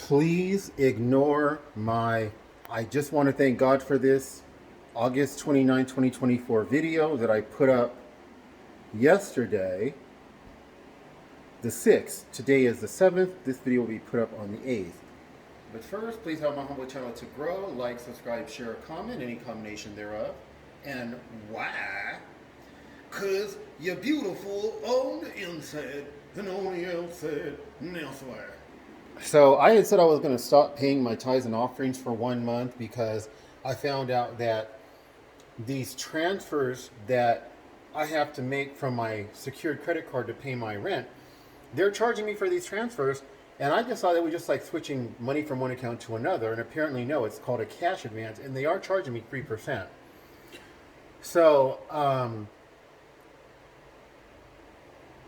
Please ignore I just want to thank God for this August 29, 2024 video that I put up yesterday, the 6th. Today is the 7th. This video will be put up on the 8th. But first, please help my humble channel to grow. Like, subscribe, share, comment, any combination thereof. And why? Because you're beautiful on the inside and on the outside. NeonEli'shuaX. So I had said I was going to stop paying my tithes and offerings for 1 month because I found out that these transfers that I have to make from my secured credit card to pay my rent, they're charging me for these transfers. And I just thought it was just like switching money from one account to another. And apparently, no, it's called a cash advance. And they are charging me 3%. So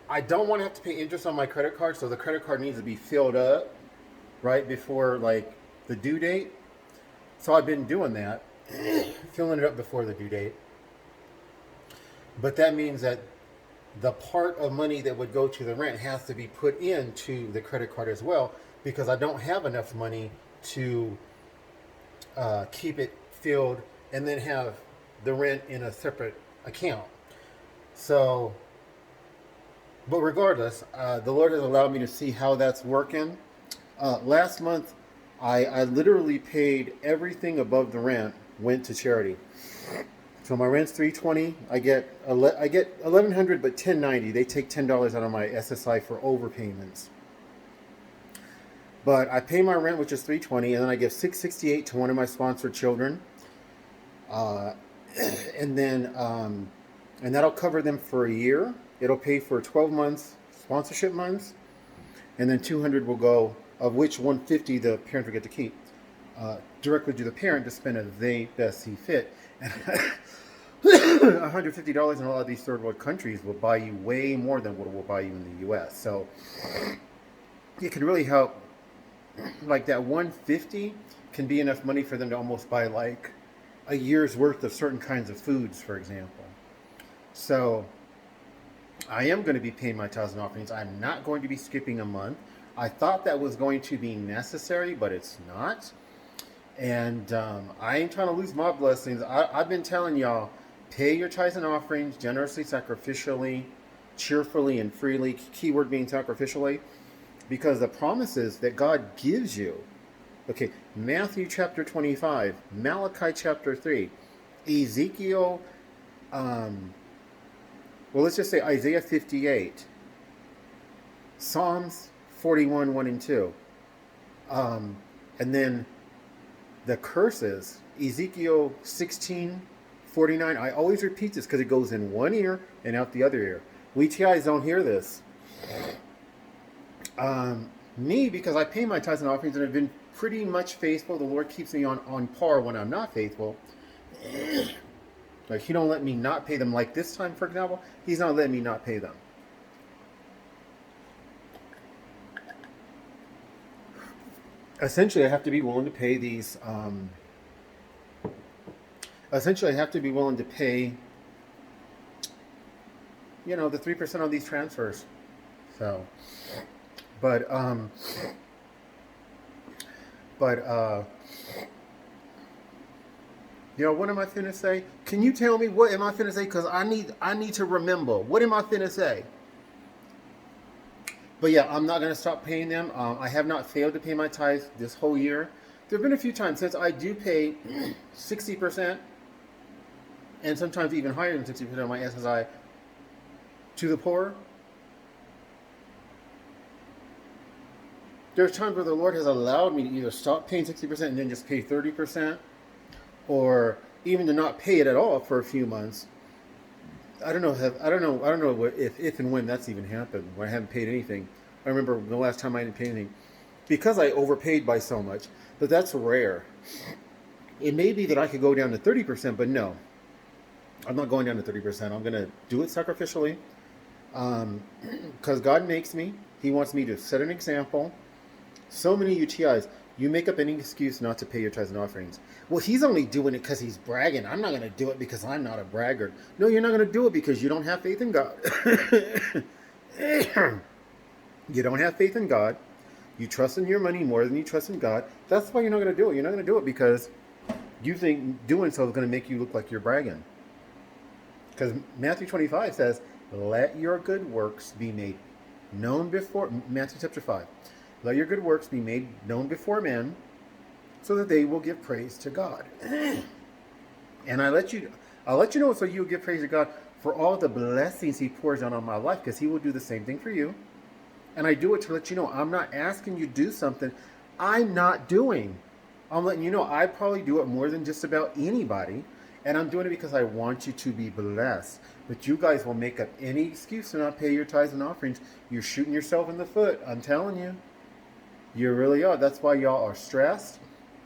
I don't want to have to pay interest on my credit card. So the credit card needs to be filled up right before like the due date. So I've been doing that, filling it up before the due date. But that means that the part of money that would go to the rent has to be put into the credit card as well, because I don't have enough money to keep it filled and then have the rent in a separate account. So, but regardless, the Lord has allowed me to see how that's working. Last month, I literally paid everything above the rent went to charity. So my rent's $320. I get $1,100, but $1,090. They take $10 out of my SSI for overpayments. But I pay my rent, which is $320, and then I give $668 to one of my sponsored children, and that'll cover them for a year. It'll pay for 12 months sponsorship months, and then $200 will go, of which $150 the parent will get to keep, directly to the parent to spend as they best see fit. And $150 in a lot of these third world countries will buy you way more than what it will buy you in the U.S. So it can really help. Like that $150 can be enough money for them to almost buy like a year's worth of certain kinds of foods, for example. So I am going to be paying my tithes and offerings. I'm not going to be skipping a month. I thought that was going to be necessary, but it's not. And I ain't trying to lose my blessings. I've been telling y'all, pay your tithes and offerings generously, sacrificially, cheerfully, and freely. Keyword being sacrificially. Because the promises that God gives you, okay, Matthew chapter 25, Malachi chapter 3, Ezekiel, well, let's just say Isaiah 58, Psalms 41, 1 and 2, and then the curses, Ezekiel 16, 49. I always repeat this because it goes in one ear and out the other ear. We TIs don't hear this. Me, because I pay my tithes and offerings and I've been pretty much faithful. The Lord keeps me on par when I'm not faithful. Like, He don't let me not pay them. Like this time, for example, He's not letting me not pay them. Essentially, I have to be willing to pay these. Essentially, I have to be willing to pay, the 3% on these transfers. So, but what am I finna say? Can you tell me what am I finna say? Because I need to remember. What am I finna say? But yeah, I'm not gonna stop paying them. I have not failed to pay my tithes this whole year. There have been a few times since I do pay 60%, and sometimes even higher than 60% of my SSI to the poor. There's times where the Lord has allowed me to either stop paying 60% and then just pay 30%, or even to not pay it at all for a few months. I don't know if and when that's even happened, when I haven't paid anything. I remember the last time I didn't pay anything because I overpaid by so much, but that's rare. It may be that I could go down to 30%, but no, I'm not going down to 30%. I'm going to do it sacrificially because God makes me. He wants me to set an example. So many UTIs, you make up any excuse not to pay your tithes and offerings. Well, he's only doing it because he's bragging. I'm not going to do it because I'm not a braggart. No, you're not going to do it because you don't have faith in God. You don't have faith in God. You trust in your money more than you trust in God. That's why you're not going to do it. You're not going to do it because you think doing so is going to make you look like you're bragging. Because Matthew 25 says, let your good works be made known before, Matthew chapter 5, let your good works be made known before men so that they will give praise to God. And I'll let you know so you'll give praise to God for all the blessings he pours down on my life, because he will do the same thing for you. And I do it to let you know I'm not asking you to do something I'm not doing. I'm letting you know I probably do it more than just about anybody. And I'm doing it because I want you to be blessed. But you guys will make up any excuse to not pay your tithes and offerings. You're shooting yourself in the foot. I'm telling you. You really are. That's why y'all are stressed.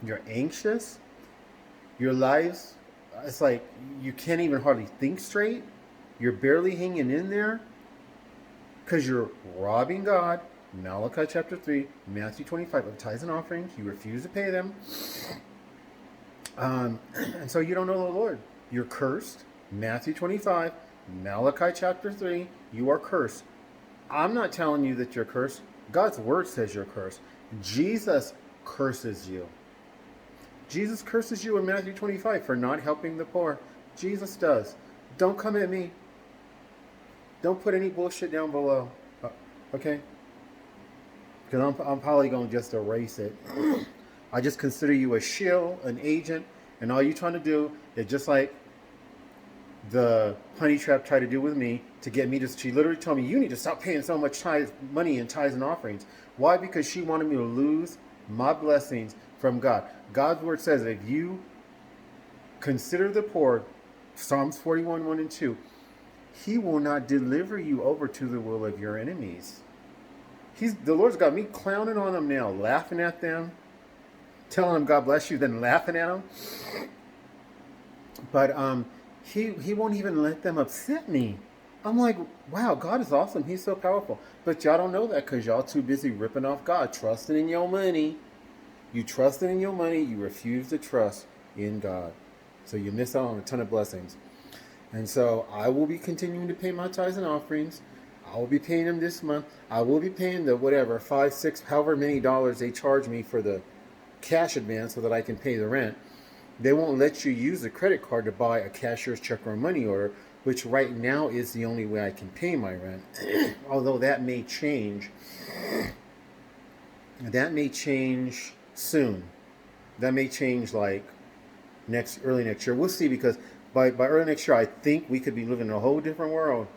You're anxious. Your lives, it's like you can't even hardly think straight. You're barely hanging in there because you're robbing God. Malachi chapter 3, Matthew 25 of tithes and offerings. You refuse to pay them. And so you don't know the Lord. You're cursed. Matthew 25, Malachi chapter 3, you are cursed. I'm not telling you that you're cursed. God's word says you're cursed. Jesus curses you. Jesus curses you in Matthew 25 for not helping the poor. Jesus does. Don't come at me. Don't put any bullshit down below. Okay? Because I'm probably going to just erase it. I just consider you a shill, an agent, and all you're trying to do is just like the honey trap tried to do with me to get me to, she literally told me, you need to stop paying so much money in tithes and offerings. Why? Because she wanted me to lose my blessings from God. God's word says if you consider the poor, Psalms 41, 1 and 2, he will not deliver you over to the will of your enemies. The Lord's got me clowning on them now, laughing at them, telling them God bless you, then laughing at them. But he won't even let them upset me. I'm like, wow, God is awesome. He's so powerful. But y'all don't know that because y'all too busy ripping off God, trusting in your money. You trusted in your money. You refuse to trust in God. So you miss out on a ton of blessings. And so I will be continuing to pay my tithes and offerings. I will be paying them this month. I will be paying the whatever, $5, $6, however many dollars they charge me for the cash advance so that I can pay the rent. They won't let you use a credit card to buy a cashier's check or a money order, which right now is the only way I can pay my rent. Although that may change. That may change soon. That may change like early next year. We'll see, because by early next year, I think we could be living in a whole different world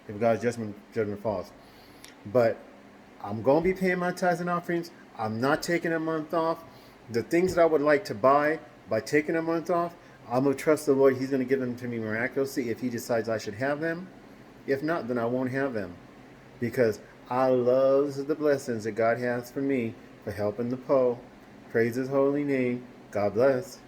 if God's judgment falls. But I'm going to be paying my tithes and offerings. I'm not taking a month off. The things that I would like to buy, by taking a month off, I'm going to trust the Lord. He's going to give them to me miraculously if he decides I should have them. If not, then I won't have them. Because I love the blessings that God has for me for helping the poor. Praise his holy name. God bless.